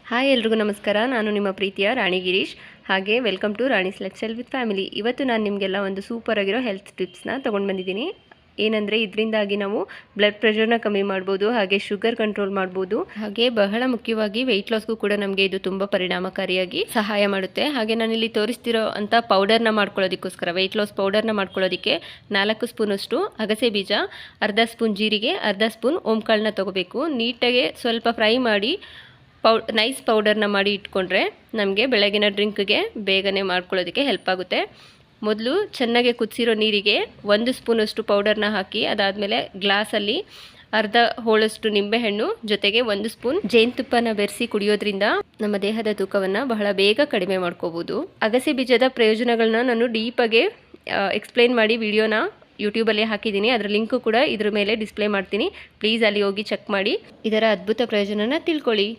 Hi ಎಲ್ರಿಗೂ ನಮಸ್ಕಾರ. ನಾನು ನಿಮ್ಮ ಪ್ರೀತಿಯ ರಾಣಿ ಗಿರೀಶ್. ಹಾಗೆ welcome to Rani's lifestyle with family. ಇವತ್ತು ನಾನು ನಿಮಗೆಲ್ಲ ಒಂದು ಸೂಪರ್ ಆಗಿರೋ ಹೆಲ್ತ್ ಟಿಪ್ಸ್ನ ತೊಗೊಂಡು ಬಂದಿದ್ದೀನಿ. ಏನಂದರೆ ಇದರಿಂದಾಗಿ ನಾವು ಬ್ಲಡ್ ಪ್ರೆಷರ್ನ ಕಮ್ಮಿ ಮಾಡ್ಬೋದು, ಹಾಗೆ ಶುಗರ್ ಕಂಟ್ರೋಲ್ ಮಾಡ್ಬೋದು, ಹಾಗೆ ಬಹಳ ಮುಖ್ಯವಾಗಿ ವೆಯ್ಟ್ ಲಾಸ್ಗೂ ಕೂಡ ನಮಗೆ ಇದು ತುಂಬ ಪರಿಣಾಮಕಾರಿಯಾಗಿ ಸಹಾಯ ಮಾಡುತ್ತೆ. ಹಾಗೆ ನಾನಿಲ್ಲಿ ತೋರಿಸ್ತಿರೋ ಅಂಥ ಪೌಡರ್ನ ಮಾಡ್ಕೊಳ್ಳೋದಕ್ಕೋಸ್ಕರ, ವೆಯ್ಟ್ ಲಾಸ್ ಪೌಡರ್ನ ಮಾಡ್ಕೊಳ್ಳೋದಕ್ಕೆ 4 ಸ್ಪೂನಷ್ಟು ಅಗಸೆ ಬೀಜ, ಅರ್ಧ ಸ್ಪೂನ್ ಜೀರಿಗೆ, ಅರ್ಧ ಸ್ಪೂನ್ ಓಂಕಾಳನ್ನ ತೊಗೋಬೇಕು. ನೀಟಾಗಿ ಸ್ವಲ್ಪ ಫ್ರೈ ಮಾಡಿ ನೈಸ್ ಪೌಡರ್ನ ಮಾಡಿ ಇಟ್ಕೊಂಡ್ರೆ ನಮಗೆ ಬೆಳಗಿನ ಡ್ರಿಂಕ್ಗೆ ಬೇಗನೆ ಮಾಡ್ಕೊಳ್ಳೋದಕ್ಕೆ ಹೆಲ್ಪ್ ಆಗುತ್ತೆ. ಮೊದಲು ಚೆನ್ನಾಗಿ ಕುದಿಸಿರೋ ನೀರಿಗೆ 1 ಸ್ಪೂನಷ್ಟು ಪೌಡರ್ನ ಹಾಕಿ, ಅದಾದಮೇಲೆ ಗ್ಲಾಸಲ್ಲಿ ಅರ್ಧ ಹೋಳಷ್ಟು ನಿಂಬೆಹಣ್ಣು ಜೊತೆಗೆ 1 ಸ್ಪೂನ್ ಜೇನುತುಪ್ಪನ ಬೆರೆಸಿ ಕುಡಿಯೋದ್ರಿಂದ ನಮ್ಮ ದೇಹದ ತೂಕವನ್ನು ಬಹಳ ಬೇಗ ಕಡಿಮೆ ಮಾಡ್ಕೋಬೋದು. ಅಗಸೆ ಬೀಜದ ಪ್ರಯೋಜನಗಳನ್ನ ನಾನು ಡೀಪಾಗಿ ಎಕ್ಸ್ಪ್ಲೈನ್ ಮಾಡಿ ವಿಡಿಯೋನ ಯೂಟ್ಯೂಬಲ್ಲಿ ಹಾಕಿದ್ದೀನಿ. ಅದರ ಲಿಂಕು ಕೂಡ ಇದ್ರ ಮೇಲೆ ಡಿಸ್ಪ್ಲೇ ಮಾಡ್ತೀನಿ. ಪ್ಲೀಸ್ ಅಲ್ಲಿ ಹೋಗಿ ಚೆಕ್ ಮಾಡಿ ಇದರ ಅದ್ಭುತ ಪ್ರಯೋಜನನ ತಿಳ್ಕೊಳ್ಳಿ.